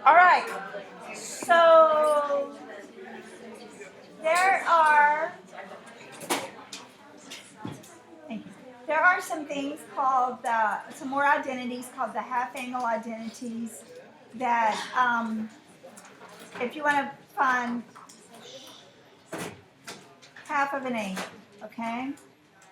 All right. So there are there are some things called some more identities called the half angle identities that if you want to find half of an angle, okay?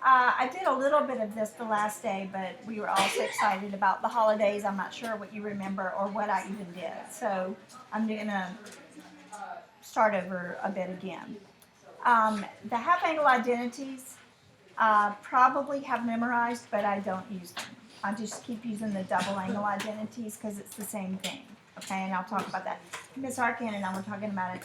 I did a little bit of this the last day, but we were all so excited about the holidays. I'm not sure what you remember or what I even did. So I'm going to start over a bit again. The half angle identities probably have memorized, but I don't use them. I just keep using the double angle identities because it's the same thing. Okay, and I'll talk about that. Miss Arkin and I were talking about it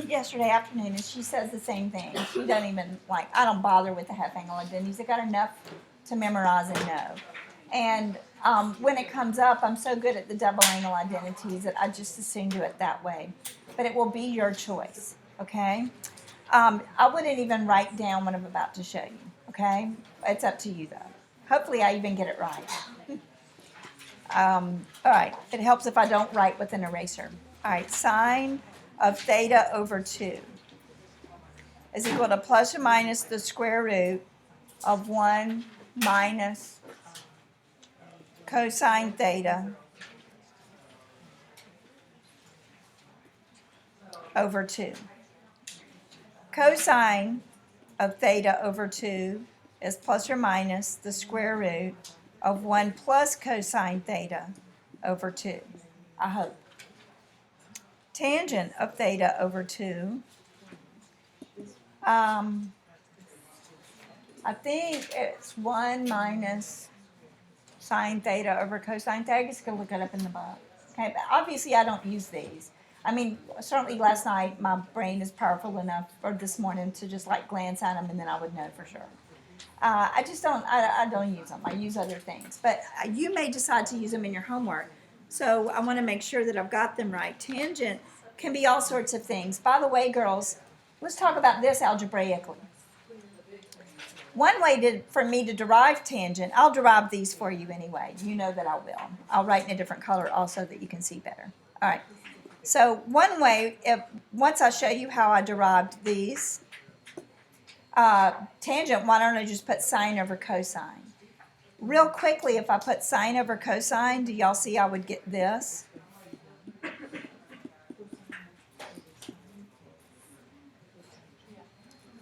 yesterday afternoon, and she says the same thing. She doesn't even I don't bother with the half angle identities. I got enough to memorize and know. And when it comes up, I'm so good at the double angle identities that I just assume do it that way. But it will be your choice, okay? I wouldn't even write down what I'm about to show you, okay? It's up to you, though. Hopefully I even get it right. All right, it helps if I don't write with an eraser. All right, sine of theta over 2 is equal to plus or minus the square root of 1 minus cosine theta over 2. Cosine of theta over 2 is plus or minus the square root of 1 plus cosine theta over 2, I hope. Tangent of theta over 2, I think it's 1 minus sine theta over cosine theta. I'm just going to look it up in the book. Okay, but obviously I don't use these. I mean, certainly last night my brain is powerful enough, or this morning, to just glance at them and then I would know for sure. I just don't, I don't use them. I use other things. But you may decide to use them in your homework. So I want to make sure that I've got them right. Tangent can be all sorts of things. By the way, girls, let's talk about this algebraically. One way for me to derive tangent, I'll derive these for you anyway. You know that I will. I'll write in a different color also that you can see better. All right. So one way, once I show you how I derived these, tangent, why don't I just put sine over cosine? Real quickly, if I put sine over cosine, do y'all see I would get this?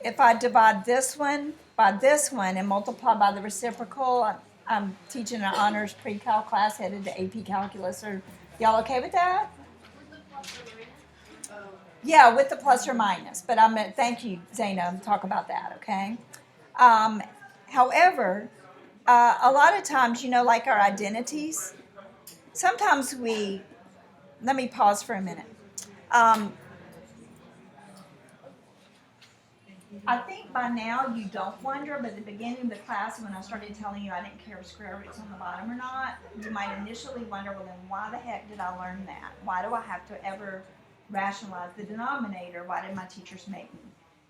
If I divide this one by this one and multiply by the reciprocal, I'm teaching an honors pre-cal class headed to AP Calculus. Are y'all okay with that? Yeah, with the plus or minus. But I'm going to, thank you, Zaina, talk about that, okay? However, a lot of times, like our identities, sometimes let me pause for a minute. I think by now you don't wonder, but at the beginning of the class, when I started telling you I didn't care if square roots on the bottom or not, you might initially wonder, well, then why the heck did I learn that? Why do I have to ever rationalize the denominator? Why did my teachers make me?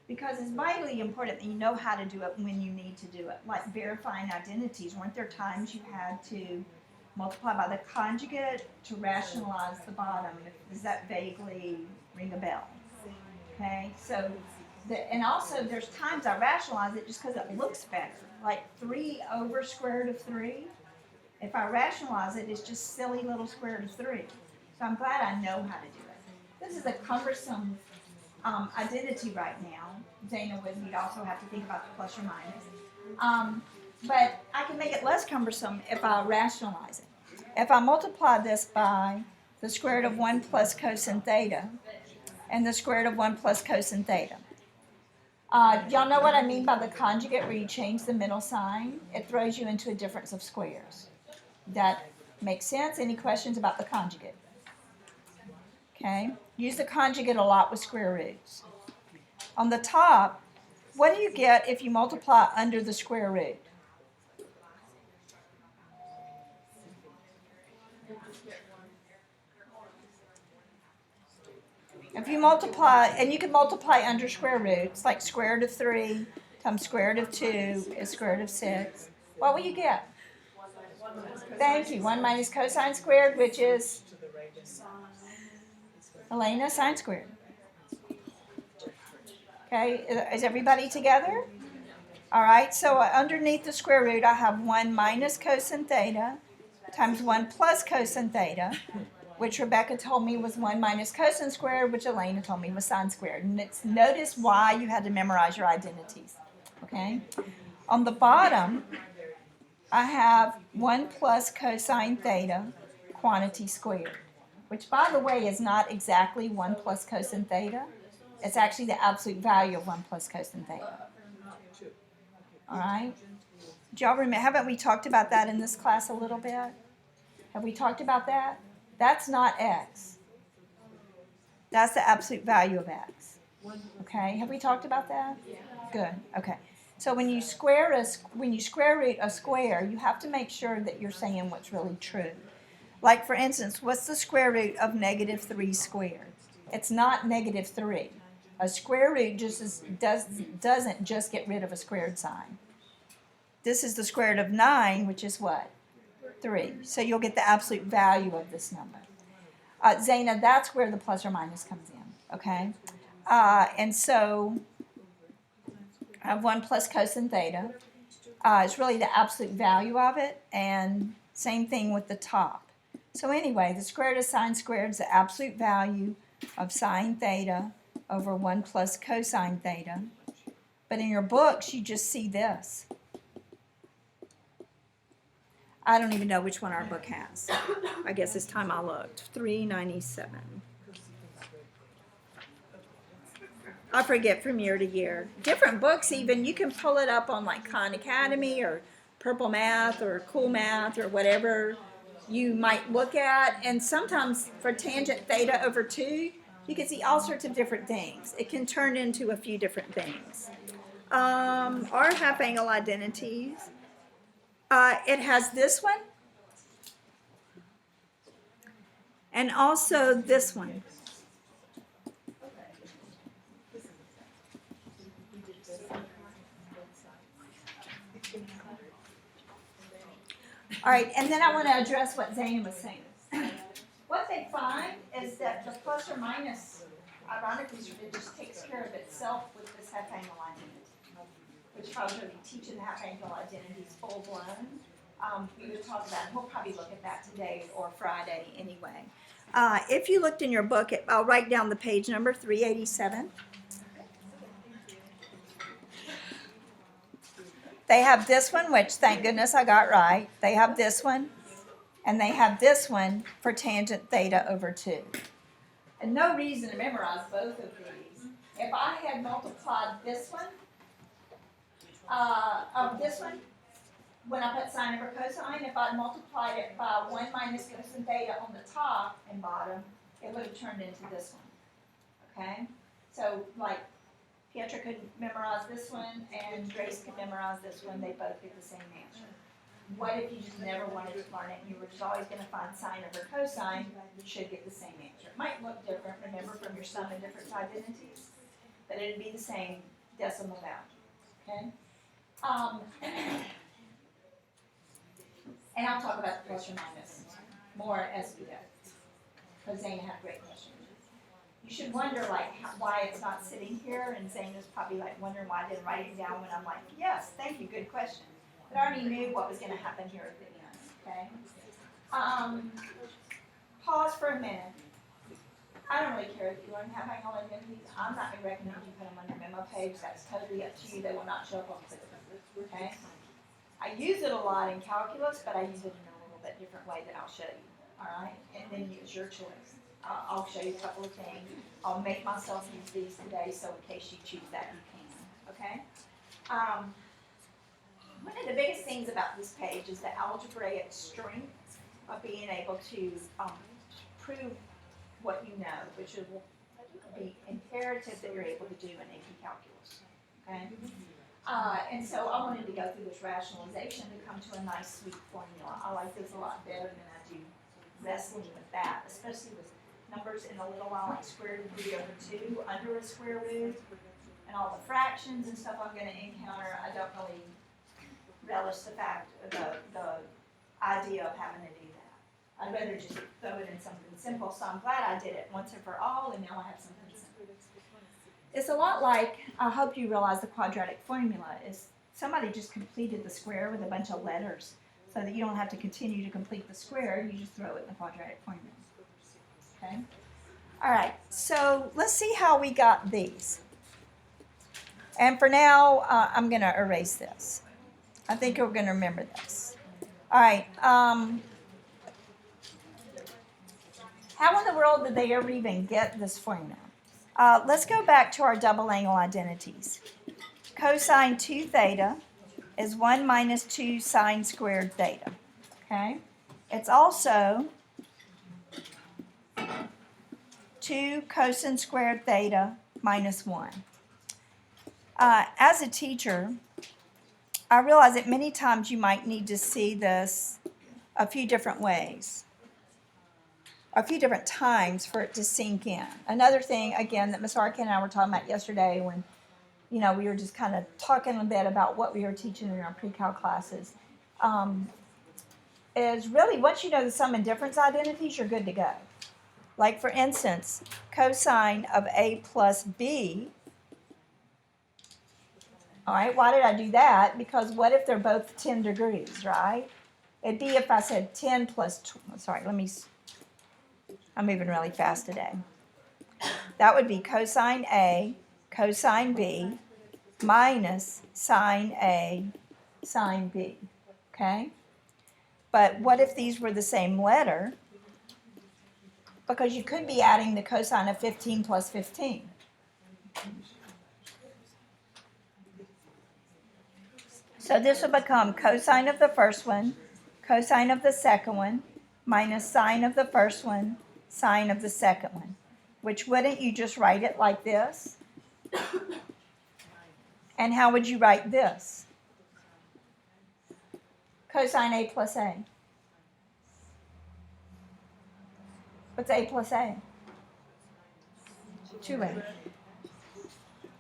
Because it's vitally important that you know how to do it when you need to do it. Like verifying identities. Weren't there times you had to multiply by the conjugate to rationalize the bottom? Does that vaguely ring a bell? Okay, so and also there's times I rationalize it just because it looks better. Like 3 over square root of 3. If I rationalize it, it's just silly little square root of 3. So I'm glad I know how to do it. This is a cumbersome identity right now. Dana would also have to think about the plus or minus. But I can make it less cumbersome if I rationalize it. If I multiply this by the square root of 1 plus cosine theta and the square root of 1 plus cosine theta. Y'all know what I mean by the conjugate where you change the middle sign? It throws you into a difference of squares. That makes sense? Any questions about the conjugate? Okay. Use the conjugate a lot with square roots. On the top, what do you get if you multiply under the square root? If you multiply, and you can multiply under square roots, like square root of 3 times square root of 2 is square root of 6, what will you get? Thank you. 1 minus cosine squared, which is Elena sine squared. Okay, is everybody together? All right, so underneath the square root, I have 1 minus cosine theta times 1 plus cosine theta, which Rebecca told me was 1 minus cosine squared, which Elena told me was sine squared. And notice why you had to memorize your identities. Okay? On the bottom, I have 1 plus cosine theta quantity squared, which, by the way, is not exactly 1 plus cosine theta. It's actually the absolute value of 1 plus cosine theta. All right? Do y'all remember? Haven't we talked about that in this class a little bit? Have we talked about that? That's not x. That's the absolute value of x. Okay? Have we talked about that? Good. Okay. So when you square root a square, you have to make sure that you're saying what's really true. Like, for instance, what's the square root of negative 3 squared? It's not negative 3. A square root doesn't just get rid of a squared sign. This is the square root of 9, which is what? 3. So you'll get the absolute value of this number. Zaina, that's where the plus or minus comes in, okay? And so I have 1 plus cosine theta. It's really the absolute value of it, and same thing with the top. So anyway, the square root of sine squared is the absolute value of sine theta over 1 plus cosine theta. But in your books, you just see this. I don't even know which one our book has. I guess this time I looked. 397. I forget from year to year. Different books even, you can pull it up on like Khan Academy or Purple Math or Cool Math or whatever you might look at. And sometimes for tangent theta over 2, you can see all sorts of different things. It can turn into a few different things. Our half angle identities. It has this one and also this one. All right, and then I want to address what Zaina was saying. What they find is that the plus or minus, ironically, it just takes care of itself with this half angle identity, which if I was going to be teaching the half angle identities full blown, we would talk about, and we'll probably look at that today or Friday anyway. If you looked in your book, I'll write down the page number 387. They have this one, which thank goodness I got right. They have this one, and they have this one for tangent theta over 2. And no reason to memorize both of these. If I had multiplied this one, when I put sine over cosine, if I multiplied it by 1 minus cosine theta on the top and bottom, it would have turned into this one. Okay? So, like, Pietra could memorize this one, and Grace could memorize this one. They both get the same answer. What if you just never wanted to learn it, and you were just always going to find sine over cosine? You should get the same answer. It might look different, remember, from your sum and difference identities, but it would be the same decimal value. Okay? And I'll talk about the plus or minus more as we go, because Zaina had a great question. You should wonder, like, why it's not sitting here, and Zaina's probably, like, wondering why I didn't write it down when I'm like, yes, thank you, good question. But I already knew what was going to happen here at the end, okay? Pause for a minute. I don't really care if you learn half angle identities. I'm not going to recommend you put them on your memo page. That's totally up to you. They will not show up on Clipboard, okay? I use it a lot in calculus, but I use it in a little bit different way that I'll show you, all right? And then it's your choice. I'll show you a couple of things. I'll make myself use these today, so in case you choose that, you can, okay? One of the biggest things about this page is the algebraic strength of being able to prove what you know, which will be imperative that you're able to do in AP Calculus, okay? And so I wanted to go through this rationalization to come to a nice, sweet formula. I like this a lot better than I do wrestling with that, especially with numbers in a little while, like square root of 3 over 2, under a square root, and all the fractions and stuff I'm going to encounter. I don't really relish the fact of the idea of having to do that. I'd rather just throw it in something simple, so I'm glad I did it once and for all, and now I have something simple. It's a lot like, I hope you realize the quadratic formula is somebody just completed the square with a bunch of letters so that you don't have to continue to complete the square, you just throw it in the quadratic formula. Okay? All right, so let's see how we got these. And for now, I'm going to erase this. I think we're going to remember this. All right. How in the world did they ever even get this formula? Let's go back to our double angle identities. Cosine 2 theta is 1 minus 2 sine squared theta. Okay? It's also 2 cosine squared theta minus 1. As a teacher, I realize that many times you might need to see this a few different ways, a few different times for it to sink in. Another thing, again, that Ms. Arkin and I were talking about yesterday when, we were just kind of talking a bit about what we were teaching in our pre-cal classes, is really once you know the sum and difference identities, you're good to go. Like, for instance, cosine of A plus B. All right, why did I do that? Because what if they're both 10 degrees, right? It'd be if I said 10 plus, I'm moving really fast today. That would be cosine A, cosine B, minus sine A, sine B, okay? But what if these were the same letter? Because you could be adding the cosine of 15 plus 15. So this will become cosine of the first one, cosine of the second one, minus sine of the first one, sine of the second one. Which wouldn't you just write it like this? And how would you write this? Cosine A plus A. What's A plus A? 2A.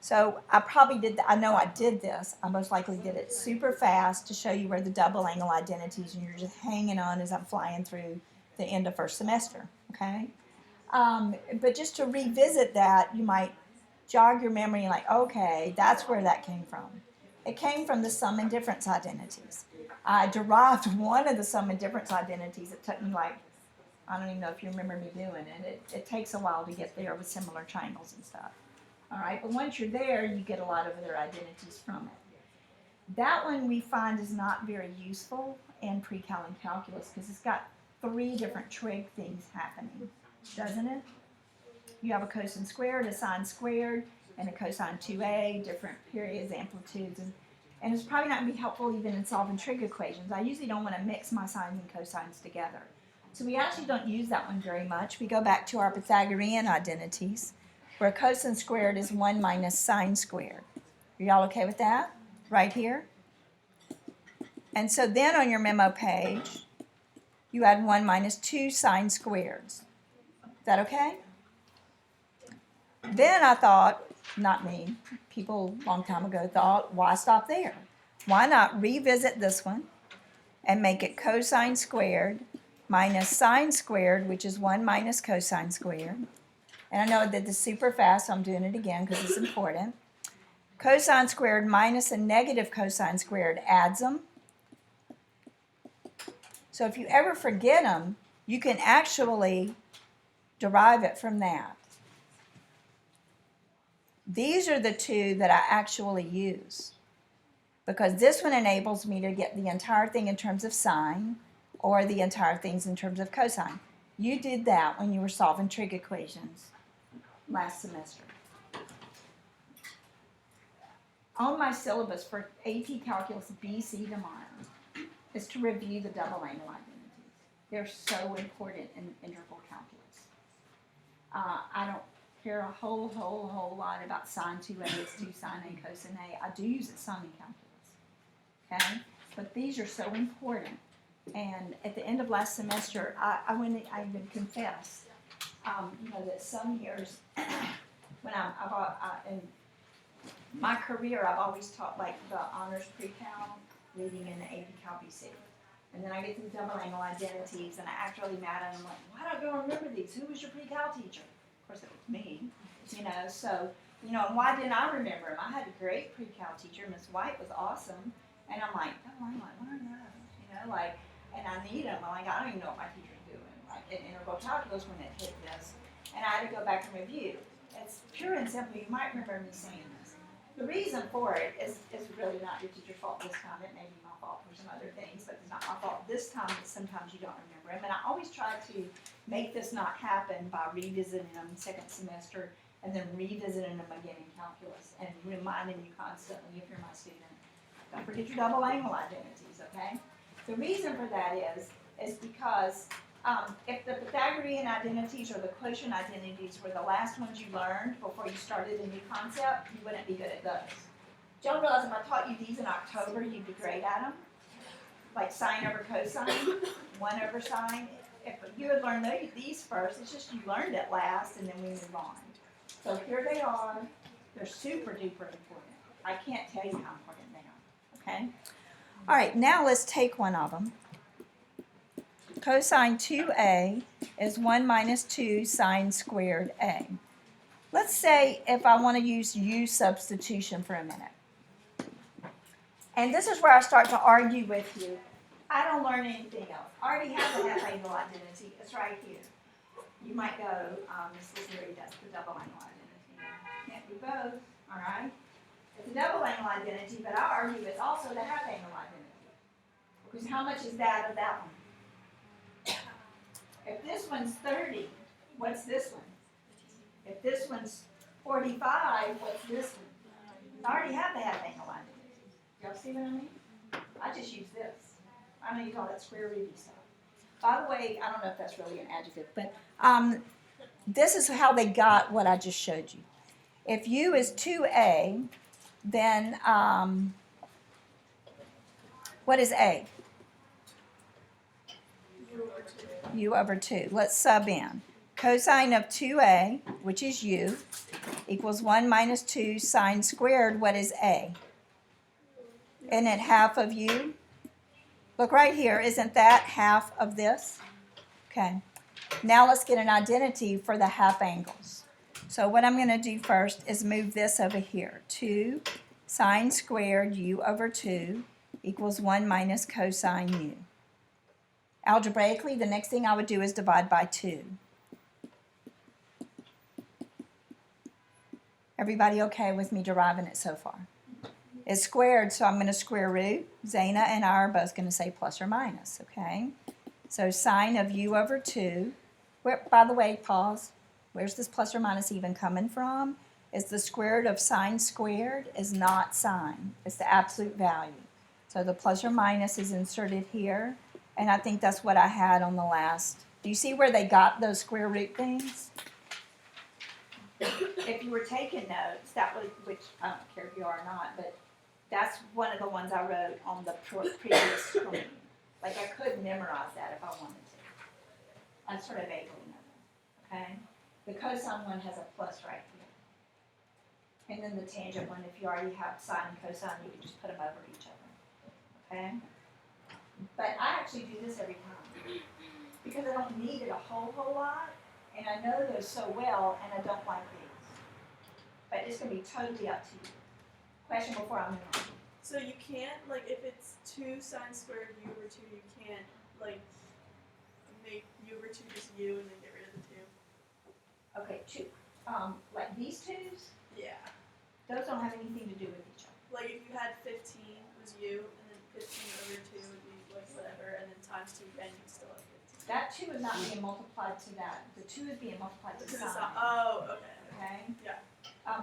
So I probably did that. I know I did this. I most likely did it super fast to show you where the double angle identities, and you're just hanging on as I'm flying through the end of first semester, okay? But just to revisit that, you might jog your memory and like, okay, that's where that came from. It came from the sum and difference identities. I derived one of the sum and difference identities. It took me I don't even know if you remember me doing it. It takes a while to get there with similar triangles and stuff. All right, but once you're there, you get a lot of other identities from it. That one we find is not very useful in pre-cal and calculus because it's got 3 different trig things happening, doesn't it? You have a cosine squared, a sine squared, and a cosine 2a, different periods, amplitudes, and it's probably not going to be helpful even in solving trig equations. I usually don't want to mix my sines and cosines together. So we actually don't use that one very much. We go back to our Pythagorean identities, where cosine squared is 1 minus sine squared. Are y'all okay with that? Right here? And so then on your memo page, you add 1 minus 2 sine squareds. Is that okay? Then I thought, not me, people a long time ago thought, why stop there? Why not revisit this one and make it cosine squared minus sine squared, which is 1 minus cosine squared. And I know I did this super fast, so I'm doing it again because it's important. Cosine squared minus a negative cosine squared adds them. So if you ever forget them, you can actually derive it from that. These are the 2 that I actually use because this one enables me to get the entire thing in terms of sine or the entire things in terms of cosine. You did that when you were solving trig equations last semester. On my syllabus for AP Calculus BC tomorrow is to review the double angle identities. They're so important in integral calculus. I don't care a whole lot about sine 2a is 2 sine a cosine a. I do use it some in calculus. Okay? But these are so important. And at the end of last semester, I even confessed, that some years when in my career, I've always taught like the honors pre-cal, reading in the AP Cal BC. And then I get some double angle identities, and I act really mad, and I'm like, why don't you remember these? Who was your pre-cal teacher? Of course, it was me, so, and why didn't I remember them? I had a great pre-cal teacher. Miss White was awesome. And I'm like, double angle, what are those? And I need them. I'm like, I don't even know what my teacher's doing. Like, in integral calculus when it hit this. And I had to go back and review. It's pure and simple. You might remember me saying this. The reason for it is really not your teacher's fault this time. It may be my fault for some other things, but it's not my fault this time. Sometimes you don't remember them. And I always try to make this not happen by revisiting them second semester and then revisiting them again in calculus and reminding you constantly if you're my student. Don't forget your double angle identities, okay? The reason for that is because if the Pythagorean identities or the quotient identities were the last ones you learned before you started a new concept, you wouldn't be good at those. Y'all realize if I taught you these in October, you'd be great at them? Like sine over cosine, 1 over sine. If you had learned these first, it's just you learned it last and then we move on. So here they are. They're super duper important. I can't tell you how important they are, okay? All right, now let's take one of them. Cosine 2a is 1 minus 2 sine squared a. Let's say if I want to use u substitution for a minute. And this is where I start to argue with you. I don't learn anything else. I already have the half angle identity. It's right here. You might go, Miss Lizzie does the double angle identity. Can't do both, all right? It's a double angle identity, but I argue it's also the half angle identity. Because how much is that of that one? If this one's 30, what's this one? If this one's 45, what's this one? I already have the half angle identity. Y'all see what I mean? I just use this. I know you call that square rooty stuff. By the way, I don't know if that's really an adjective, but this is how they got what I just showed you. If u is 2a, then what is a? U over 2. Let's sub in. Cosine of 2a, which is u, equals 1 minus 2 sine squared. What is a? Isn't it half of u? Look right here. Isn't that half of this? Okay. Now let's get an identity for the half angles. So what I'm going to do first is move this over here. 2 sine squared u over 2 equals 1 minus cosine u. Algebraically, the next thing I would do is divide by 2. Everybody okay with me deriving it so far? It's squared, so I'm going to square root. Zaina and I are both going to say plus or minus, okay? So sine of u over 2. By the way, pause. Where's this plus or minus even coming from? Is the square root of sine squared is not sine. It's the absolute value. So the plus or minus is inserted here. And I think that's what I had on the last. Do you see where they got those square root things? If you were taking notes, that was, which I don't care if you are or not, but that's one of the ones I wrote on the previous screen. Like I could memorize that if I wanted to. I sort of vaguely know that, okay? The cosine one has a plus right here. And then the tangent one, if you already have sine and cosine, you can just put them over each other, okay? But I actually do this every time because I don't need it a whole lot, and I know those so well, and I don't like these. But it's going to be totally up to you. Question before I move on. So you can't, like, if it's 2 sine squared u over 2, you can't, like, make u over 2 just u and then get rid of the 2? Okay, 2. Like these twos, Yeah. those don't have anything to do with each other. Like, if you had 15 was u, and then 15 over 2 would be, like, whatever, and then times 2 again, you'd still have 15. That 2 is not being multiplied to that. The 2 is being multiplied to Because sine. it's not, oh, okay. Okay? Yeah.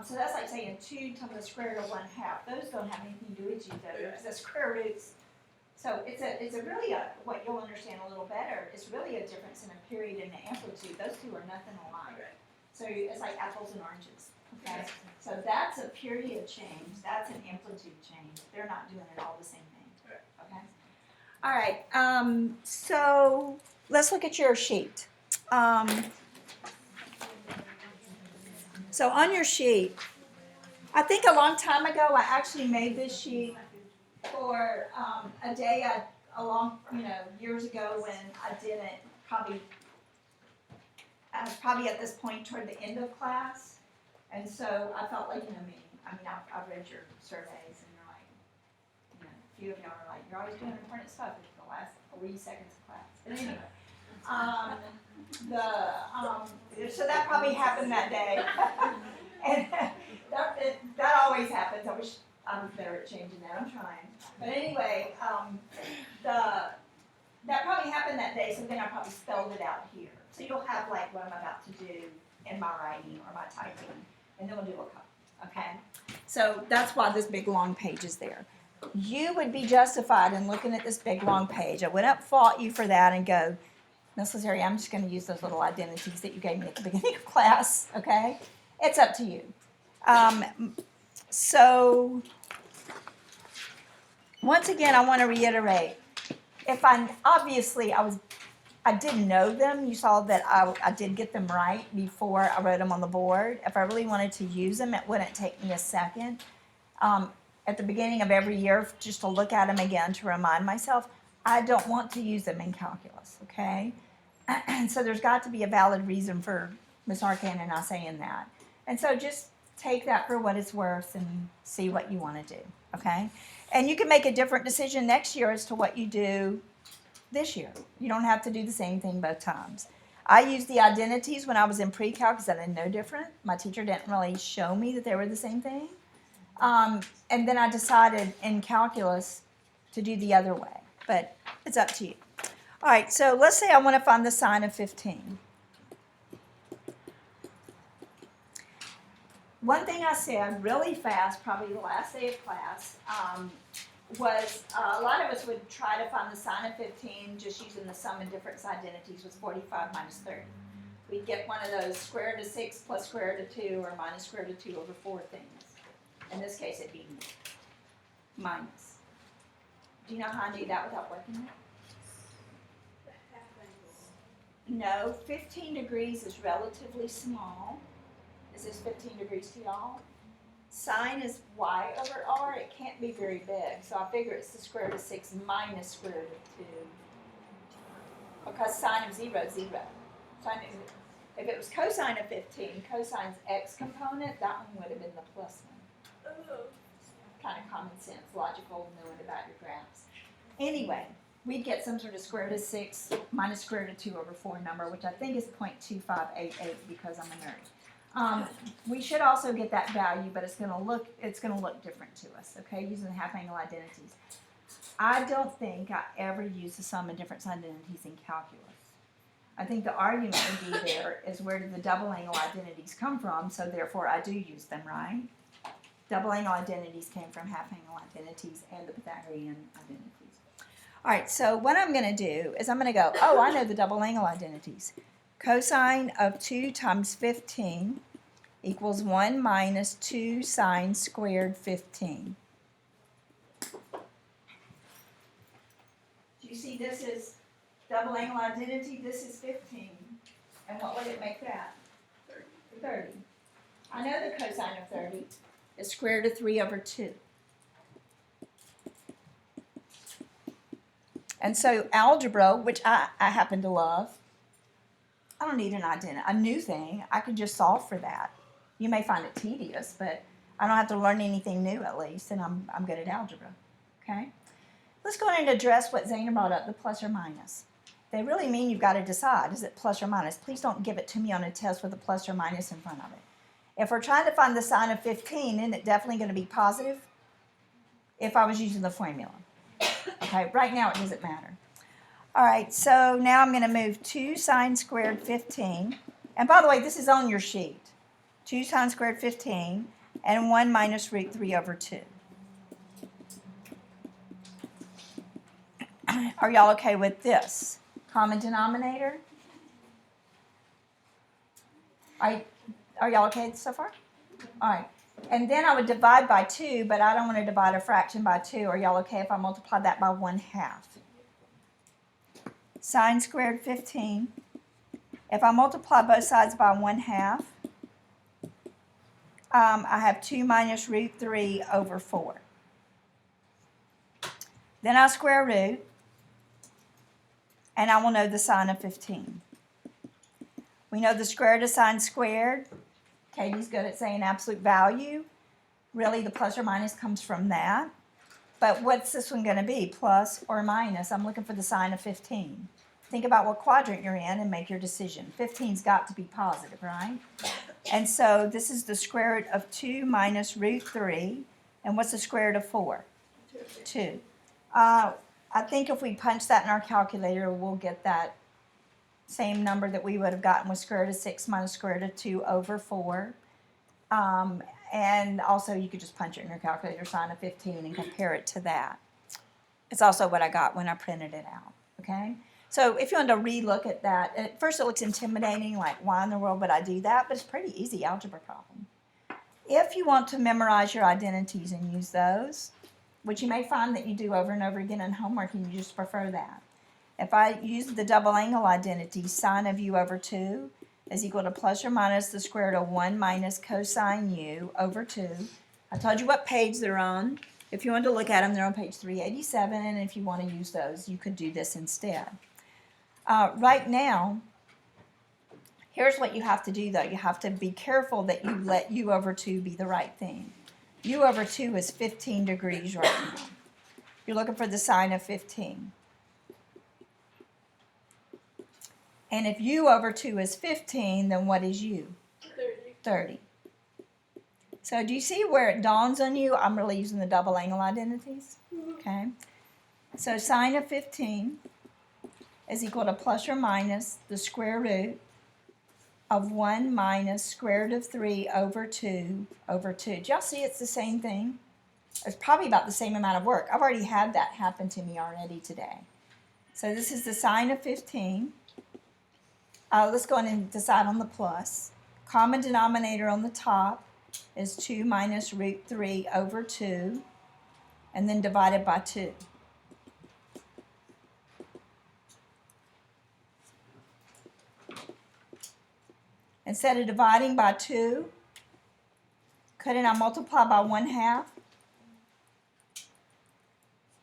So that's like saying 2 times the square root of 1/2. Those don't have anything to do with each other because the square roots. So it's a really what you'll understand a little better. It's really a difference in a period and an amplitude. Those two are nothing alike. Okay. So it's like apples and oranges. Okay. So that's a period change. That's an amplitude change. They're not doing it all the same thing. Okay. All right. So let's look at your sheet. So on your sheet, I think a long time ago I actually made this sheet for a day years ago when I didn't, I was probably at this point toward the end of class. And so I felt like, I've read your surveys and you're like, a few of y'all are like, you're always doing important stuff in the last 3 seconds of class. But anyway, so that probably happened that day. And that always happens. I wish I was better at changing that. I'm trying. But anyway, that probably happened that day, so then I probably spelled it out here. So you'll have like what I'm about to do in my writing or my typing, and then we'll do a couple, okay? So that's why this big long page is there. You would be justified in looking at this big long page. I wouldn't fault you for that and go, Miss Lazari, I'm just going to use those little identities that you gave me at the beginning of class, okay? It's up to you. So once again, I want to reiterate, I didn't know them. You saw that I did get them right before I wrote them on the board. If I really wanted to use them, it wouldn't take me a second. At the beginning of every year, just to look at them again to remind myself, I don't want to use them in calculus, okay? And so there's got to be a valid reason for Ms. Arcan and I saying that. And so just take that for what it's worth and see what you want to do, okay? And you can make a different decision next year as to what you do this year. You don't have to do the same thing both times. I used the identities when I was in pre-cal because I didn't know different. My teacher didn't really show me that they were the same thing. And then I decided in calculus to do the other way. But it's up to you. All right, so let's say I want to find the sine of 15. One thing I said really fast, probably the last day of class, was a lot of us would try to find the sine of 15 just using the sum and difference identities was 45 minus 30. We'd get one of those square root of 6 plus square root of 2 or minus square root of 2 over 4 things. In this case, it'd be minus. Do you know how I do that without working it? No, 15 degrees is relatively small. Is this 15 degrees to y'all? Sine is y over r. It can't be very big, so I figure it's the square root of 6 minus square root of 2. Because sine of 0 is 0. If it was cosine of 15, cosine's x component, that one would have been the plus one. Kind of common sense, logical, knowing about your graphs. Anyway, we'd get some sort of square root of 6 minus square root of 2 over 4 number, which I think is 0.2588 because I'm a nerd. We should also get that value, but it's going to look different to us, okay, using the half angle identities. I don't think I ever use the sum and difference identities in calculus. I think the argument would be there is where did the double angle identities come from, so therefore I do use them, right? Double angle identities came from half angle identities and the Pythagorean identities. All right, so what I'm going to do is I'm going to go, I know the double angle identities. Cosine of 2 times 15 equals 1 minus 2 sine squared 15. Do you see this is double angle identity? This is 15. And what would it make that? 30. I know the cosine of 30 is square root of 3 over 2. And so algebra, which I happen to love, I don't need a new thing. I could just solve for that. You may find it tedious, but I don't have to learn anything new at least, and I'm good at algebra. Okay? Let's go ahead and address what Zana brought up, the plus or minus. They really mean you've got to decide, is it plus or minus? Please don't give it to me on a test with a plus or minus in front of it. If we're trying to find the sine of 15, isn't it definitely going to be positive if I was using the formula? Okay, right now it doesn't matter. All right, so now I'm going to move 2 sine squared 15. And by the way, this is on your sheet. 2 sine squared 15 and 1 minus root 3 over 2. Are y'all okay with this? Common denominator? Are y'all okay so far? All right. And then I would divide by 2, but I don't want to divide a fraction by 2. Are y'all okay if I multiply that by 1/2? Sine squared 15. If I multiply both sides by 1/2, I have 2 minus root 3 over 4. Then I square root. and I will know the sine of 15. We know the square root of sine squared. Katie's good at saying absolute value. Really, the plus or minus comes from that. But what's this one going to be, plus or minus? I'm looking for the sine of 15. Think about what quadrant you're in and make your decision. 15's got to be positive, right? And so this is the square root of 2 minus root 3. And what's the square root of 4? 2. I think if we punch that in our calculator, we'll get that same number that we would have gotten with square root of 6 minus square root of 2 over 4. And also you could just punch it in your calculator, sine of 15, and compare it to that. It's also what I got when I printed it out, okay? So if you want to re-look at that, at first it looks intimidating, like why in the world would I do that? But it's a pretty easy algebra problem. If you want to memorize your identities and use those, which you may find that you do over and over again in homework and you just prefer that. If I use the double angle identity, sine of u over 2 is equal to plus or minus the square root of 1 minus cosine u over 2. I told you what page they're on. If you want to look at them, they're on page 387, and if you want to use those, you could do this instead. Right now, here's what you have to do, though. You have to be careful that you let u over 2 be the right thing. U over 2 is 15 degrees right now. You're looking for the sine of 15. And if u over 2 is 15, then what is u? 30. So do you see where it dawns on you? I'm really using the double angle identities. Okay. So sine of 15 is equal to plus or minus the square root of 1 minus square root of 3 over 2 over 2. Do y'all see it's the same thing? It's probably about the same amount of work. I've already had that happen to me already today. So this is the sine of 15. Let's go in and decide on the plus. Common denominator on the top is 2 minus root 3 over 2, and then divided by 2. Instead of dividing by 2, couldn't I multiply by 1/2?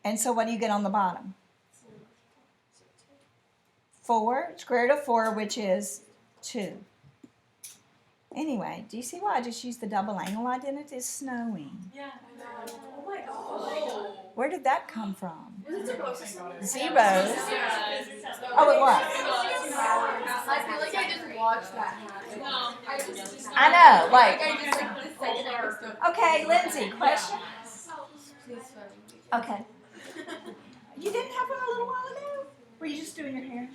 And so what do you get on the bottom? 4, square root of 4, which is 2. Anyway, do you see why I just used the double angle identity? It's snowing. Yeah, I know. Oh my gosh. Where did that come from? Was it supposed to? Zeros. Yeah. Oh, it was. I feel like I just watched that happen. No. I know, like, I just like the second episode. okay, Lindsay, question? Please phone me. Okay. You didn't have one a little while ago? Were you just doing your hair?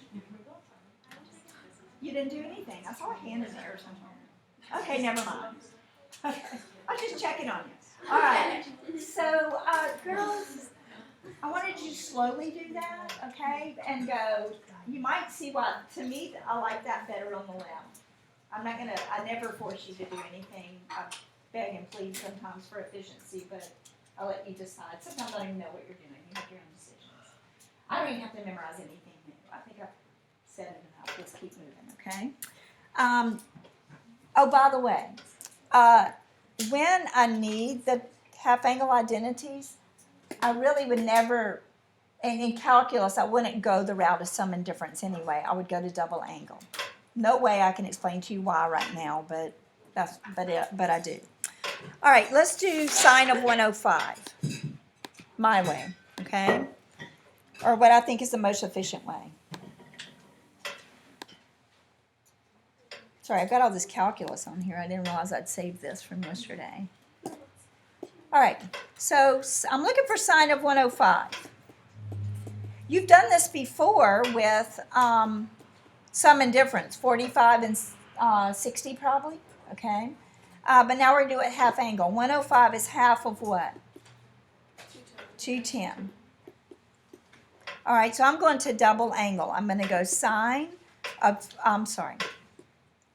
You didn't do anything. I saw a hand in there or something. Okay, never mind. Okay. I was just checking on you. All right. So, girls, I wanted you to slowly do that, okay? And go, you might see what, to me, I like that better on the left. I never force you to do anything. I beg and plead sometimes for efficiency, but I'll let you decide. Sometimes I don't even know what you're doing. You make your own decisions. I don't even have to memorize anything new. I think I've said it enough. Let's keep moving, okay? Oh, by the way, when I need the half angle identities, I really would never, and in calculus, I wouldn't go the route of sum and difference anyway. I would go to double angle. No way I can explain to you why right now, but I do. All right, let's do sine of 105, my way, okay? Or what I think is the most efficient way. Sorry, I've got all this calculus on here. I didn't realize I'd saved this from yesterday. All right, so I'm looking for sine of 105. You've done this before with sum and difference, 45 and 60 probably, okay? But now we're going to do it half angle. 105 is half of what? 210. All right, so I'm going to double angle. I'm going to go sine of,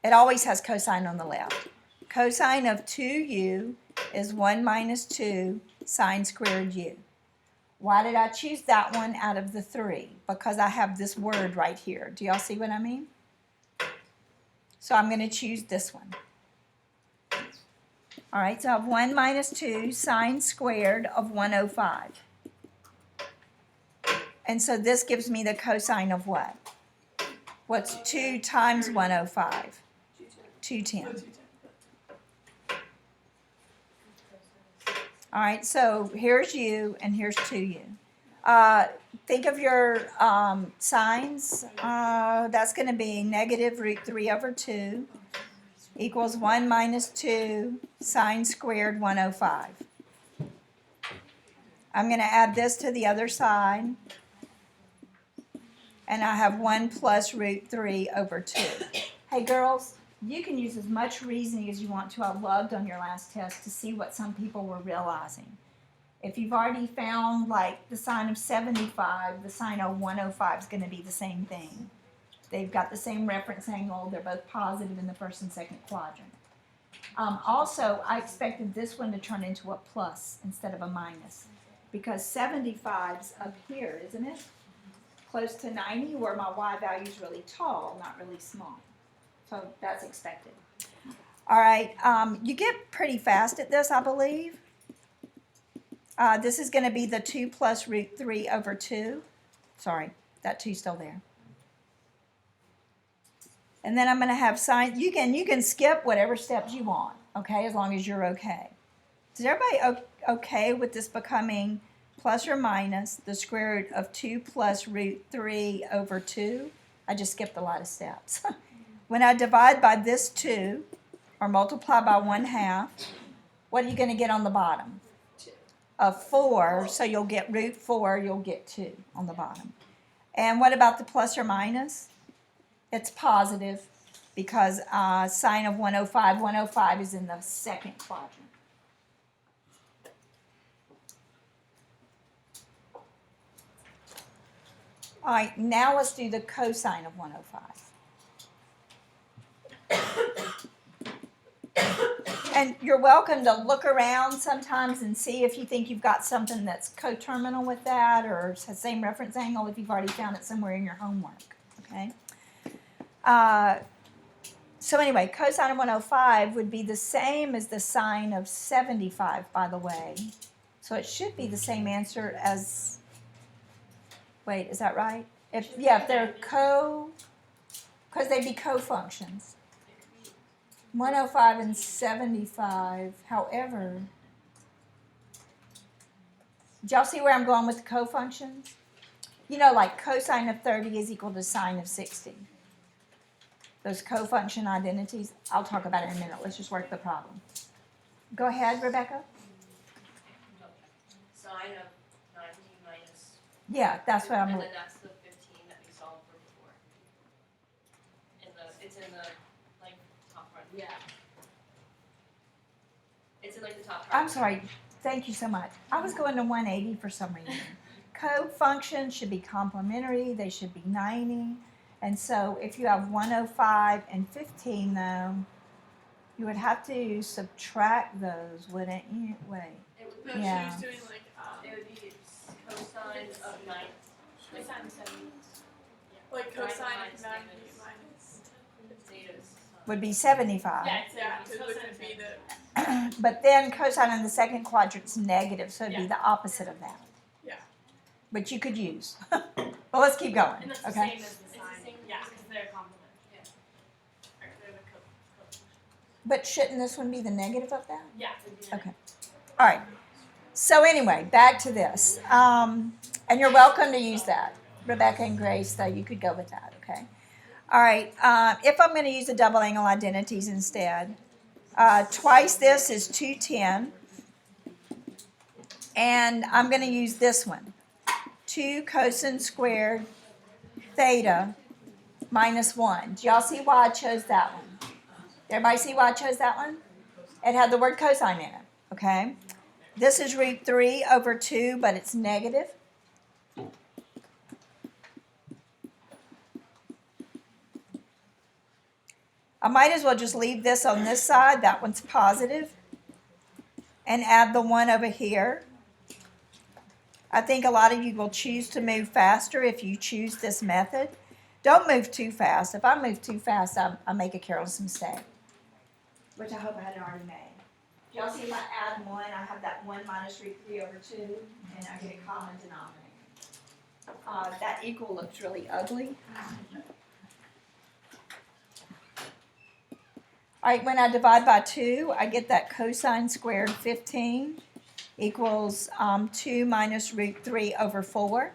it always has cosine on the left. Cosine of 2u is 1 minus 2 sine squared u. Why did I choose that one out of the 3? Because I have this word right here. Do y'all see what I mean? So I'm going to choose this one. All right, so I have 1 minus 2 sine squared of 105. And so this gives me the cosine of what? What's 2 times 105? 210. 210. All right, so here's u and here's 2u. Think of your signs. That's going to be negative root 3 over 2 equals 1 minus 2 sine squared 105. I'm going to add this to the other side. And I have 1 plus root 3 over 2. Hey girls, you can use as much reasoning as you want to. I loved on your last test to see what some people were realizing. If you've already found like the sine of 75, the sine of 105 is going to be the same thing. They've got the same reference angle. They're both positive in the first and second quadrant. Also, I expected this one to turn into a plus instead of a minus because 75's up here, isn't it? Close to 90, where my y value is really tall, not really small. So that's expected. All right, you get pretty fast at this, I believe. This is going to be the 2 plus root 3 over 2. Sorry, that 2's still there. And then I'm going to have sine. You can skip whatever steps you want, okay, as long as you're okay. Is everybody okay with this becoming plus or minus the square root of 2 plus root 3 over 2? I just skipped a lot of steps. When I divide by this 2, or multiply by 1/2, what are you going to get on the bottom? 2. 4, so you'll get root 4, you'll get 2 on the bottom. And what about the plus or minus? It's positive because sine of 105 is in the second quadrant. All right, now let's do the cosine of 105. And you're welcome to look around sometimes and see if you think you've got something that's coterminal with that or has the same reference angle if you've already found it somewhere in your homework, okay? So anyway, cosine of 105 would be the same as the sine of 75, by the way. So it should be the same answer as, wait, is that right? If they're because they'd be co-functions. 105 and 75, however, did y'all see where I'm going with the co-functions? You know, like cosine of 30 is equal to sine of 60. Those co-function identities, I'll talk about it in a minute. Let's just work the problem. Go ahead, Rebecca. Sine of 90 minus. Yeah, that's what I'm. And then that's the 15 that we solved for before. It's in the like top part. Yeah. It's in like the top part. I'm sorry. Thank you so much. I was going to 180 for some reason. Co-functions should be complementary. They should be 90. And so if you have 105 and 15, though, you would have to subtract those, wouldn't you? Wait. It would No, be, Yeah. she was doing like it would be cosine of 9. Like, cosine of 70. Like Nine cosine minus of 90 negative. minus. Theta's. Would be 75. Yeah, because which would be the But then cosine in the second quadrant's negative, so it'd be Yeah. the opposite of that. Yeah. Which you could use. Well, let's keep going. And that's the Okay. same as the It's the sign. same Yeah, as- because they're complementary. Yeah. Or they're the co-function. But shouldn't this one be the negative of that? Yeah. it'd be the- Okay. All right. So anyway, back to this. And you're welcome to use that. Rebecca and Grace, though, you could go with that, okay? All right. If I'm going to use the double angle identities instead, twice this is 210. And I'm going to use this one. 2 cosine squared theta minus 1. Do y'all see why I chose that one? Everybody see why I chose that one? It had the word cosine in it, okay? This is root 3 over 2, but it's negative. I might as well just leave this on this side. That one's positive. And add the 1 over here. I think a lot of you will choose to move faster if you choose this method. Don't move too fast. If I move too fast, I make a careless mistake. Which I hope I hadn't already made. Y'all see if I add 1, I have that 1 minus root 3 over 2, and I get a common denominator. that equal looks really ugly. All right, when I divide by 2, I get that cosine squared 15 equals 2 minus root 3 over 4.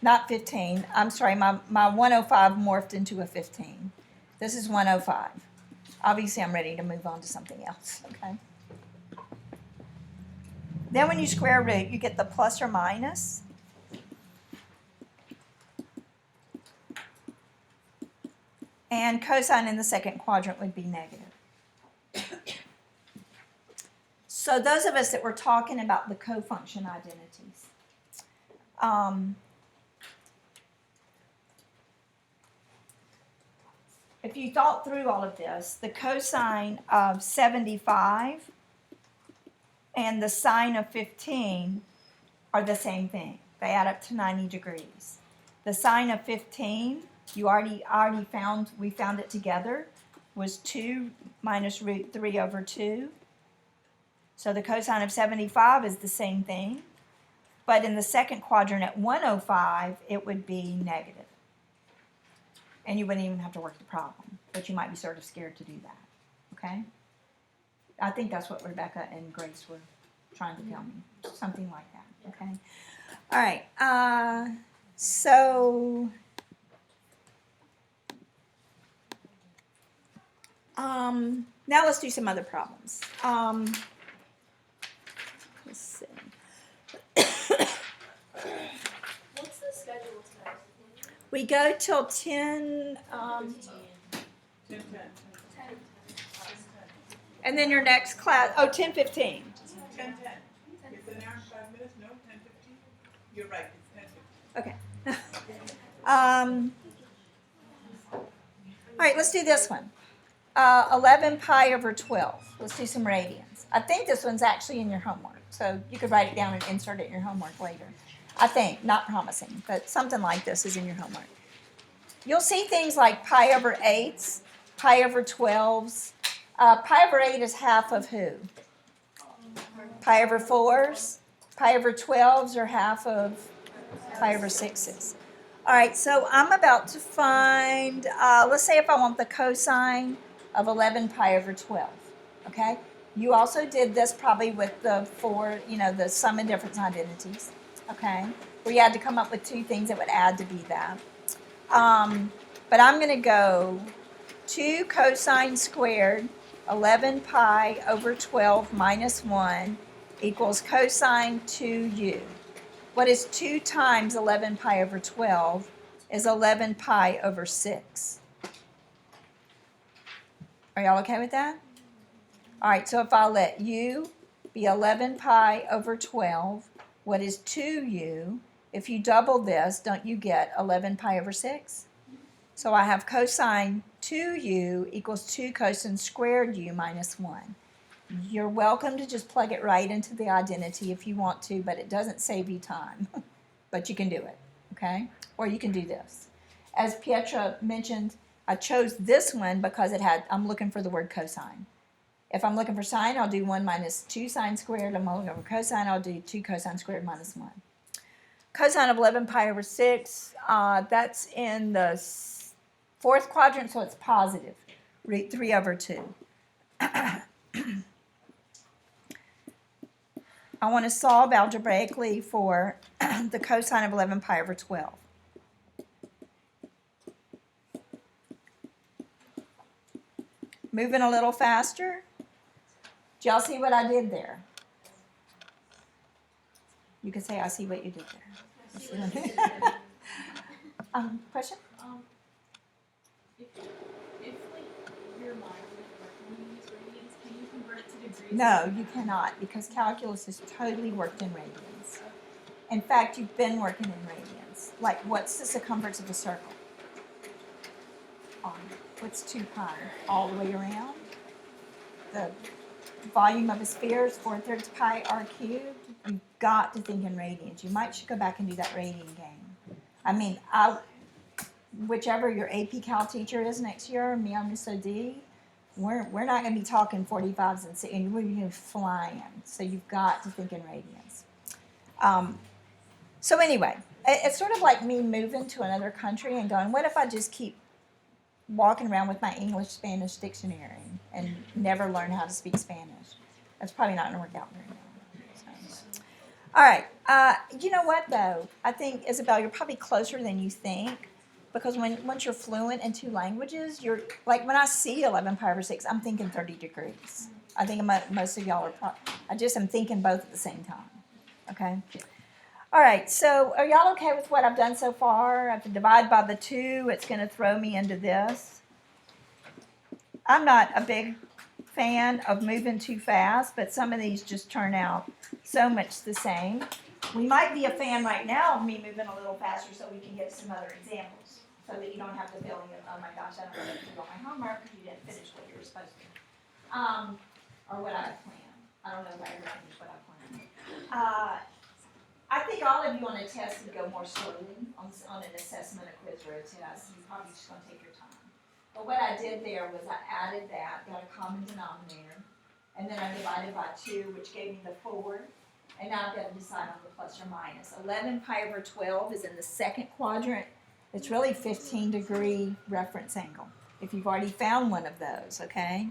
Not 15. I'm sorry, my 105 morphed into a 15. This is 105. Obviously, I'm ready to move on to something else, okay? Then when you square root, you get the plus or minus. And cosine in the second quadrant would be negative. So those of us that were talking about the cofunction identities, if you thought through all of this, the cosine of 75 and the sine of 15 are the same thing. They add up to 90 degrees. The sine of 15, we found it together, was 2 minus root 3 over 2. So the cosine of 75 is the same thing. But in the second quadrant at 105, it would be negative. And you wouldn't even have to work the problem, but you might be sort of scared to do that, okay? I think that's what Rebecca and Grace were trying to tell me, something like that, okay? All right, so now let's do some other problems. Let's see. What's the schedule tonight? We go till 10, 10. and then your next class, 10:15. 10:10. It's an hour and 5 minutes, no, 10:15? You're right, it's 10:15. Okay. All right, let's do this one. 11 pi over 12. Let's do some radians. I think this one's actually in your homework, so you could write it down and insert it in your homework later. I think, not promising, but something like this is in your homework. You'll see things like pi over 8s, pi over 12s. Pi over 8 is half of who? Pi over 4s. Pi over 12s are half of pi over 6s. All right, so I'm about to find, let's say if I want the cosine of 11 pi over 12, okay? You also did this probably with the the sum and difference identities, okay? Where you had to come up with two things that would add to be that. But I'm going to go 2 cosine squared 11 pi over 12 minus 1 equals cosine 2u. What is 2 times 11 pi over 12 is 11 pi over 6. Are y'all okay with that? All right, so if I let u be 11 pi over 12, what is 2u? If you double this, don't you get 11 pi over 6? So I have cosine 2u equals 2 cosine squared u minus 1. You're welcome to just plug it right into the identity if you want to, but it doesn't save you time. But you can do it, okay? Or you can do this. As Pietra mentioned, I chose this one because I'm looking for the word cosine. If I'm looking for sine, I'll do 1 minus 2 sine squared. I'm looking for cosine, I'll do 2 cosine squared minus 1. Cosine of 11 pi over 6, that's in the fourth quadrant, so it's positive. Root 3 over 2. I want to solve algebraically for the cosine of 11 pi over 12. Moving a little faster. Did y'all see what I did there? You can say, I see what you did there. Question? If your mind doesn't work when you use radians, can you convert it to degrees? No, you cannot, because calculus is totally worked in radians. In fact, you've been working in radians. Like, what's the circumference of a circle? What's 2 pi? All the way around? The volume of a sphere is 4/3 pi r cubed. You've got to think in radians. You should go back and do that radian game. I mean, whichever your AP Cal teacher is next year, me on Miss OD, we're not going to be talking 45s and we're going to be flying. So you've got to think in radians. So anyway, it's sort of like me moving to another country and going, what if I just keep walking around with my English Spanish dictionary and never learn how to speak Spanish? That's probably not going to work out very well. So. All right. You know what, though? I think, Isabel, you're probably closer than you think, because once you're fluent in two languages, you're like, when I see 11 pi over 6, I'm thinking 30 degrees. I think most of y'all are I just am thinking both at the same time. Okay? All right, so are y'all okay with what I've done so far? I have to divide by the 2. It's going to throw me into this. I'm not a big fan of moving too fast, but some of these just turn out so much the same. We might be a fan right now of me moving a little faster so we can get some other examples, so that you don't have to feel, oh my gosh, I don't know what to do on my homework because you didn't finish what you were supposed to. Or what I planned. I don't know if I ever finished what I planned. I think all of you on a test would go more slowly on an assessment, a quiz, or a test. You're probably just going to take your time. But what I did there was I added that, got a common denominator, and then I divided by 2, which gave me the 4. And now I've got to decide on the plus or minus. 11 pi over 12 is in the second quadrant. It's really 15-degree reference angle, if you've already found one of those, okay?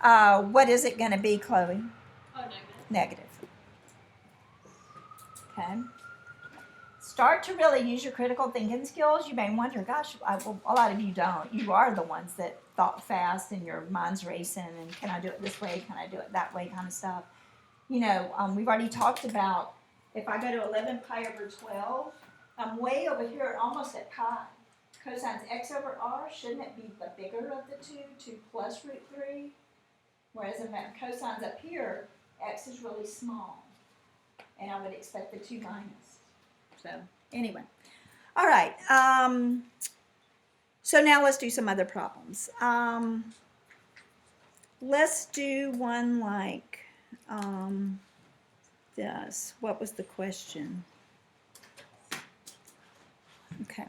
What is it going to be, Chloe? Oh, negative. Negative. Okay. Start to really use your critical thinking skills. You may wonder, gosh, well, a lot of you don't. You are the ones that thought fast and your mind's racing and can I do it this way, can I do it that way kind of stuff. You know, we've already talked about if I go to 11 pi over 12, I'm way over here almost at pi. Cosine x over r, shouldn't it be the bigger of the 2 plus root 3? Whereas if that cosine's up here, x is really small. And I would expect the 2 minus. So, anyway. All right. So now let's do some other problems. Let's do one like this. What was the question? Okay.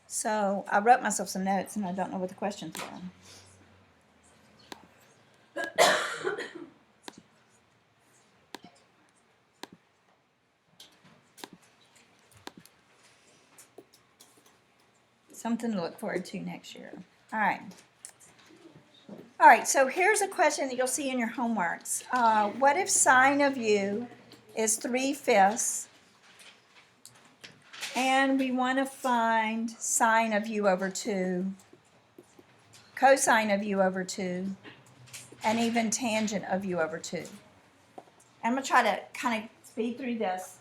So I wrote myself some notes and I don't know what the questions were. Something to look forward to next year. All right. All right, so here's a question that you'll see in your homeworks. What if sine of u is 3/5 and we want to find sine of u over 2, cosine of u over 2, and even tangent of u over 2? I'm going to try to kind of speed through this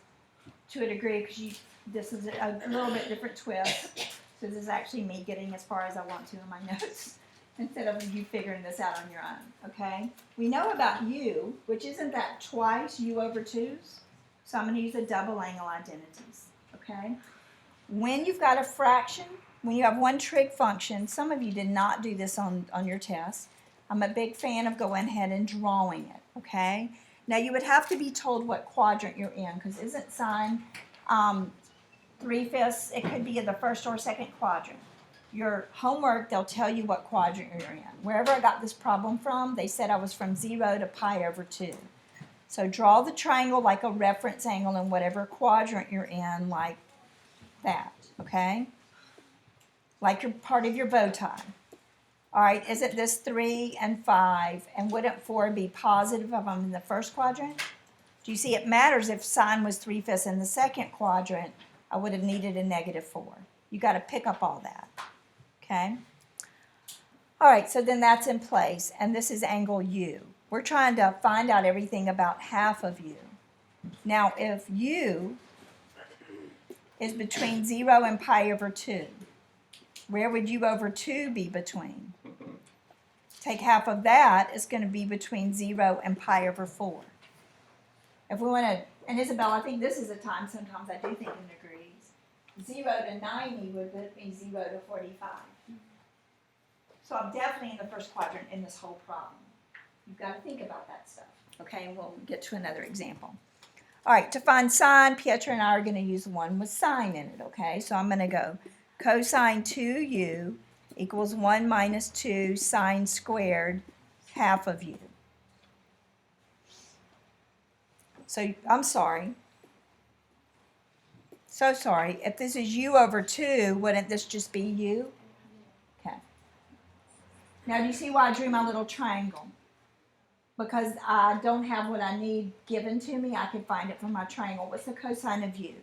to a degree because this is a little bit different twist. So this is actually me getting as far as I want to in my notes instead of you figuring this out on your own, okay? We know about u, which isn't that twice u over 2's? So I'm going to use the double angle identities, okay? When you've got a fraction, when you have one trig function, some of you did not do this on your test. I'm a big fan of going ahead and drawing it, okay? Now you would have to be told what quadrant you're in because isn't sine 3/5, it could be in the first or second quadrant. Your homework, they'll tell you what quadrant you're in. Wherever I got this problem from, they said I was from 0 to pi over 2. So draw the triangle like a reference angle in whatever quadrant you're in, like that, okay? Like you're part of your bow tie. All right, isn't this 3 and 5? And wouldn't 4 be positive if I'm in the first quadrant? Do you see it matters if sine was 3/5 in the second quadrant? I would have needed a -4. You got to pick up all that, okay? All right, so then that's in place, and this is angle U. We're trying to find out everything about half of U. Now, if U is between 0 and pi over 2, where would U over 2 be between? Take half of that, it's going to be between 0 and pi over 4. If we want to, and Isabel, I think this is a time sometimes I do think in degrees. 0 to 90 would be 0 to 45. So I'm definitely in the first quadrant in this whole problem. You've got to think about that stuff. Okay, and we'll get to another example. All right, to find sine, Pietra and I are going to use one with sine in it, okay? So I'm going to go cosine 2u equals 1 minus 2 sine squared half of u. So, I'm sorry. So sorry. If this is u over 2, wouldn't this just be u? Okay. Now, do you see why I drew my little triangle? Because I don't have what I need given to me, I can find it from my triangle. What's the cosine of u?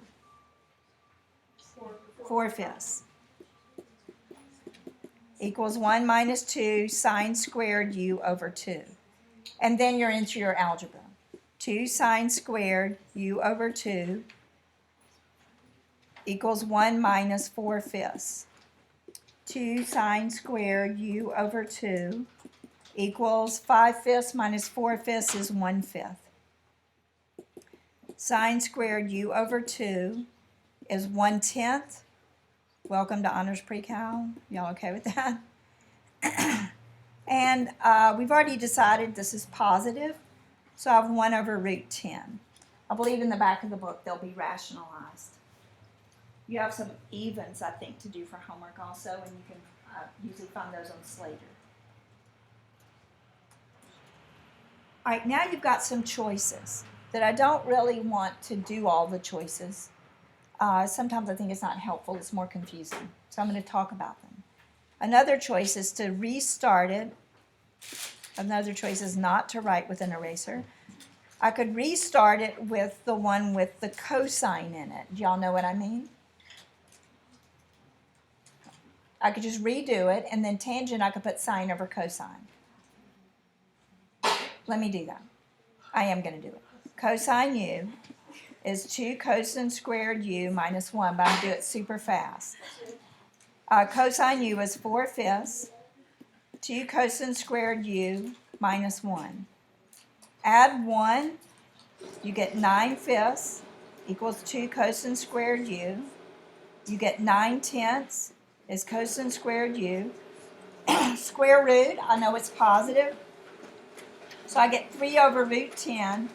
4/5 equals 1 minus 2 sine squared u over 2. And then you're into your algebra. 2 sine squared u over 2 equals 1 minus 4/5. 2 sine squared u over 2 equals 5/5 minus 4/5 is 1/5. Sine squared u over 2 is 1/10. Welcome to Honors Pre-Cal. Y'all okay with that? And we've already decided this is positive, so I have 1 over root 10. I believe in the back of the book they'll be rationalized. You have some evens, I think, to do for homework also, and you can usually find those on Slater. All right, now you've got some choices that I don't really want to do all the choices. Sometimes I think it's not helpful, it's more confusing. So I'm going to talk about them. Another choice is to restart it. Another choice is not to write with an eraser. I could restart it with the one with the cosine in it. Do y'all know what I mean? I could just redo it, and then tangent I could put sine over cosine. Let me do that. I am going to do it. Cosine u is 2 cosine squared u minus 1, but I'm going to do it super fast. Cosine u is 4/5. 2 cosine squared u minus 1. Add 1, you get 9/5 equals 2 cosine squared u. You get 9/10 is cosine squared u. Square root, I know it's positive. So I get 3 over root 10.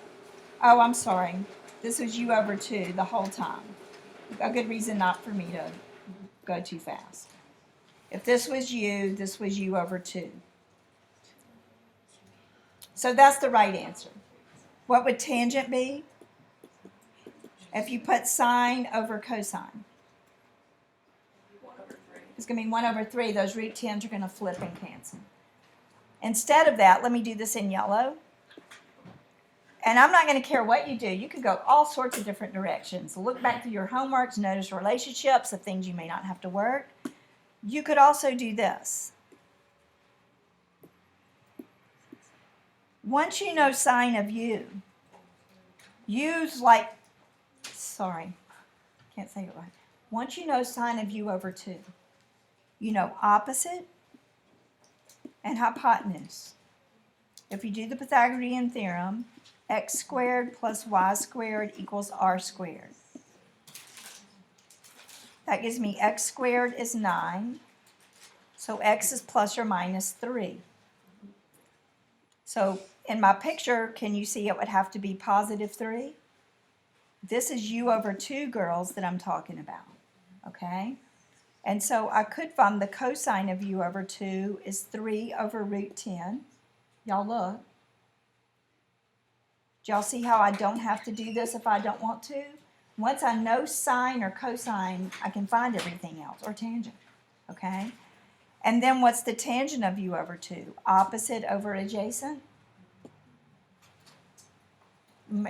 Oh, I'm sorry. This was u over 2 the whole time. A good reason not for me to go too fast. If this was u over 2. So that's the right answer. What would tangent be? If you put sine over cosine. 1 over 3. It's going to be 1 over 3. Those root 10s are going to flip and cancel. Instead of that, let me do this in yellow. And I'm not going to care what you do. You could go all sorts of different directions. Look back through your homeworks, notice relationships of things you may not have to work. You could also do this. Once you know sine of u, use like, sorry, can't say it right. Once you know sine of u over 2, you know opposite and hypotenuse. If you do the Pythagorean theorem, x squared plus y squared equals r squared. That gives me x squared is 9, so x is plus or minus 3. So in my picture, can you see it would have to be positive 3? This is u over 2, girls, that I'm talking about, okay? And so I could find the cosine of u over 2 is 3 over root 10. Y'all look. Do y'all see how I don't have to do this if I don't want to? Once I know sine or cosine, I can find everything else, or tangent, okay? And then what's the tangent of u over 2? Opposite over adjacent?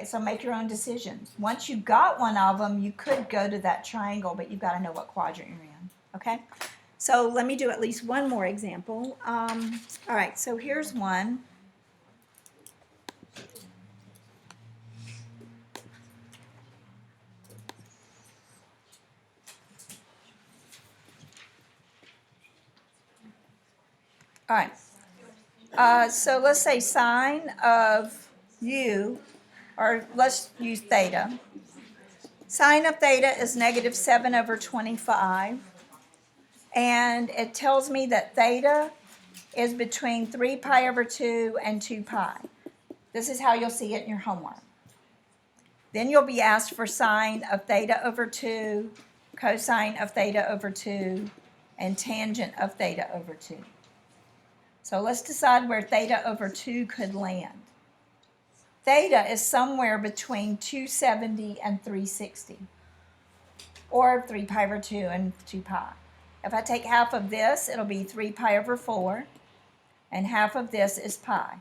So make your own decisions. Once you've got one of them, you could go to that triangle, but you've got to know what quadrant you're in, okay? So let me do at least one more example. All right, so here's one. All right, so let's say sine of u, or let's use theta. Sine of theta is negative 7 over 25. And it tells me that theta is between 3 pi over 2 and 2 pi. This is how you'll see it in your homework. Then you'll be asked for sine of theta over 2, cosine of theta over 2, and tangent of theta over 2. So let's decide where theta over 2 could land. Theta is somewhere between 270 and 360. or 3 pi over 2 and 2 pi. If I take half of this, it'll be 3 pi over 4, and half of this is pi.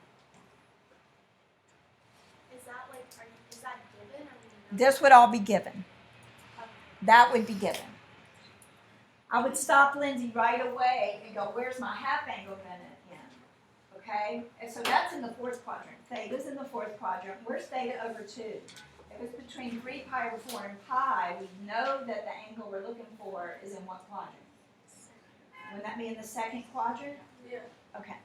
Is that like, is that given or do you know? This would all be given. That would be given. I would stop Lindsay right away and go, where's my half angle gonna end? Okay? And so that's in the fourth quadrant. Theta's in the fourth quadrant. Where's theta over 2? If it's between 3 pi over 4 and pi, we know that the angle we're looking for is in what quadrant? Wouldn't that be in the second quadrant? Yeah. Okay.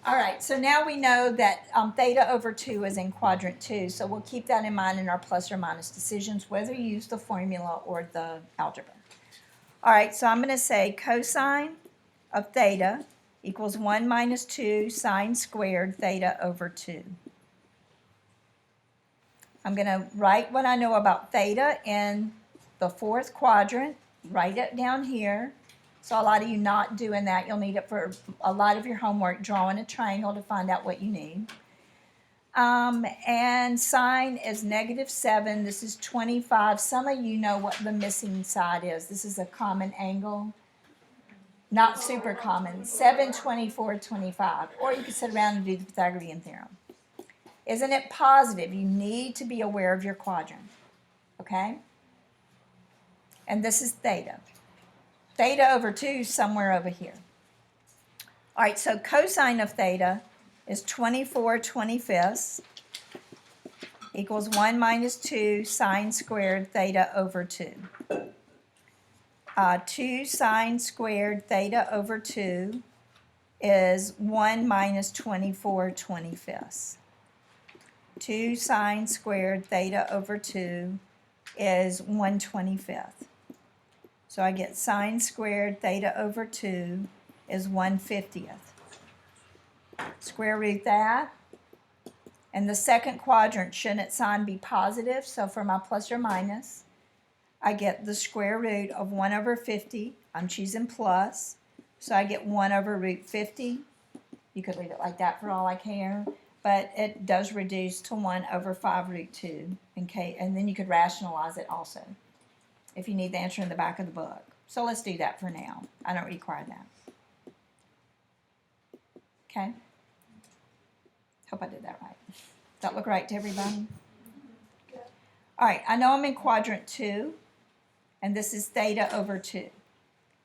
All right, so now we know that theta over 2 is in quadrant 2, so we'll keep that in mind in our plus or minus decisions, whether you use the formula or the algebra. All right, so I'm going to say cosine of theta equals 1 minus 2 sine squared theta over 2. I'm going to write what I know about theta in the fourth quadrant, write it down here. So a lot of you not doing that, you'll need it for a lot of your homework, drawing a triangle to find out what you need. And sine is -7, this is 25. Some of you know what the missing side is. This is a common angle. Not super common, 7, 24, 25. Or you could sit around and do the Pythagorean theorem. Isn't it positive? You need to be aware of your quadrant, okay? And this is theta. Theta over 2 is somewhere over here. All right, so cosine of theta is 24 25ths equals 1 minus 2 sine squared theta over 2. 2 sine squared theta over 2 is 1 minus 24 25ths. 2 sine squared theta over 2 is 1 25th. So I get sine squared theta over 2 is 1 50th. Square root that. And the second quadrant, shouldn't sine be positive? So for my plus or minus, I get the square root of 1 over 50. I'm choosing plus. So I get 1 over root 50. You could leave it like that for all I care. But it does reduce to 1 over 5 root 2. Okay, and then you could rationalize it also if you need the answer in the back of the book. So let's do that for now. I don't require that. Okay? Hope I did that right. Does that look right to everybody? All right, I know I'm in quadrant 2, and this is theta over 2.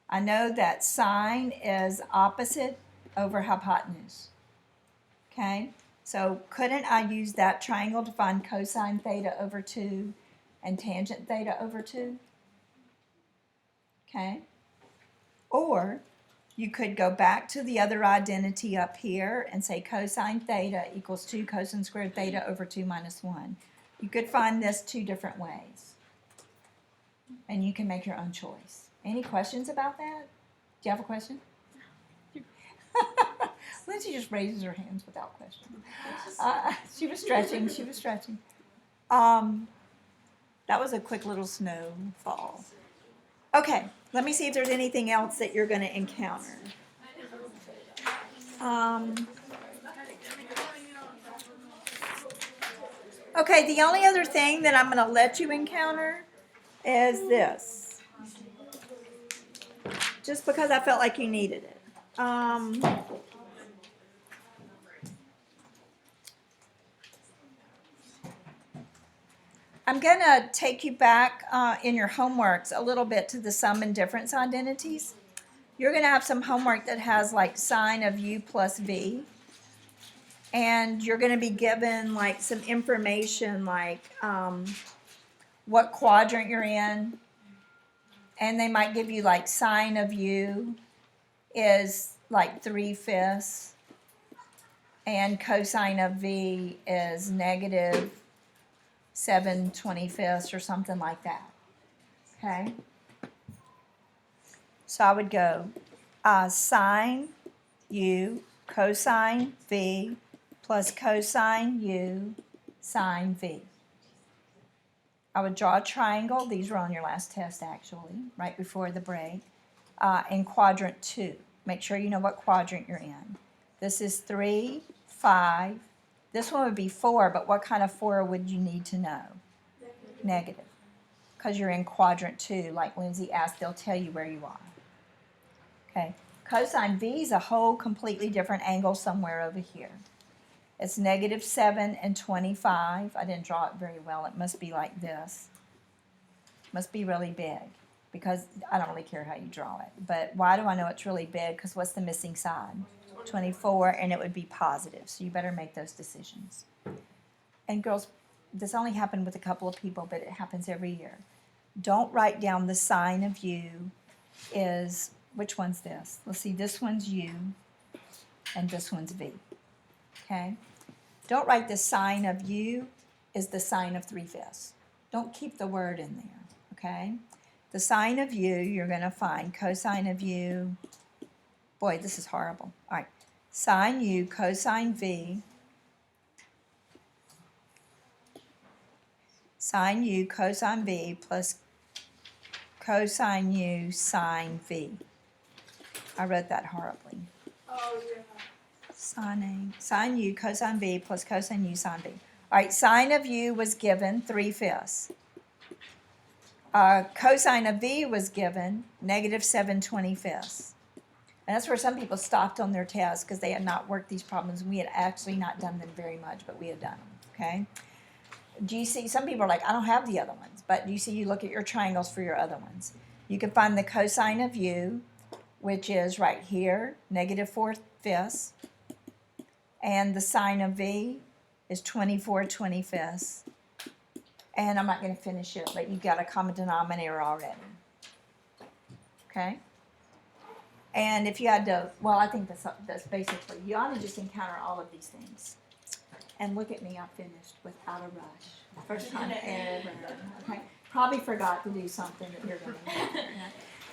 I know that sine is opposite over hypotenuse. Okay? So couldn't I use that triangle to find cosine theta over 2 and tangent theta over 2? Okay? Or you could go back to the other identity up here and say cosine theta equals 2 cosine squared theta over 2 minus 1. You could find this 2 different ways. And you can make your own choice. Any questions about that? Do you have a question? Lindsay just raises her hands without question. She was stretching. She was stretching. That was a quick little snowfall. Okay, let me see if there's anything else that you're going to encounter. Okay, the only other thing that I'm going to let you encounter is this. Just because I felt like you needed it. I'm going to take you back in your homeworks a little bit to the sum and difference identities. You're going to have some homework that has like sine of u plus v. And you're going to be given like some information like what quadrant you're in. And they might give you like sine of u is like 3/5. And cosine of v is negative 7/25 or something like that. Okay? So I would go sine u cosine v plus cosine u sine v. I would draw a triangle. These were on your last test actually, right before the break, in quadrant 2. Make sure you know what quadrant you're in. This is 3, 5. This one would be 4, but what kind of 4 would you need to know? Negative. because you're in quadrant 2, like Lindsay asked, they'll tell you where you are. Okay, cosine V is a whole completely different angle somewhere over here. It's -7 and 25. I didn't draw it very well. It must be like this. Must be really big, because I don't really care how you draw it. But why do I know it's really big? Because what's the missing side? 24, and it would be positive. So you better make those decisions. And girls, this only happened with a couple of people, but it happens every year. Don't write down the sine of U is, which one's this? Let's see, this one's U, and this one's V. Okay? Don't write the sine of U is the sine of 3/5. Don't keep the word in there. Okay? The sine of U, you're going to find cosine of U. Boy, this is horrible. All right. Sine U, cosine V. Sine U, cosine V, plus cosine U, sine V. I wrote that horribly. Oh, yeah. Sine U, cosine V, plus cosine U, sine V. All right, sine of U was given 3/5. Cosine of V was given -7/25. And that's where some people stopped on their tests because they had not worked these problems. We had actually not done them very much, but we had done them, okay? Do you see, some people are like, I don't have the other ones, but do you see, you look at your triangles for your other ones. You can find the cosine of U, which is right here, -4/5. And the sine of V is 24/25. And I'm not going to finish it, but you've got a common denominator already. Okay? And if you had to, well, I think that's basically, you ought to just encounter all of these things. And look at me, I finished without a rush. First time ever. Okay? Probably forgot to do something that you're going to do.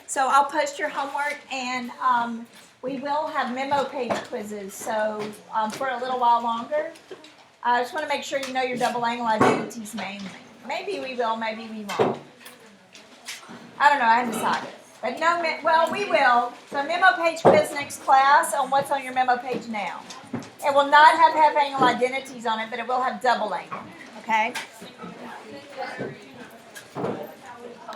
So I'll post your homework, and we will have memo page quizzes, so for a little while longer. I just want to make sure you know your double angle identities mainly. Maybe we will, maybe we won't. I don't know, I haven't decided. But no, well, we will. So memo page quiz next class on what's on your memo page now. It will not have half angle identities on it, but it will have double angle, okay?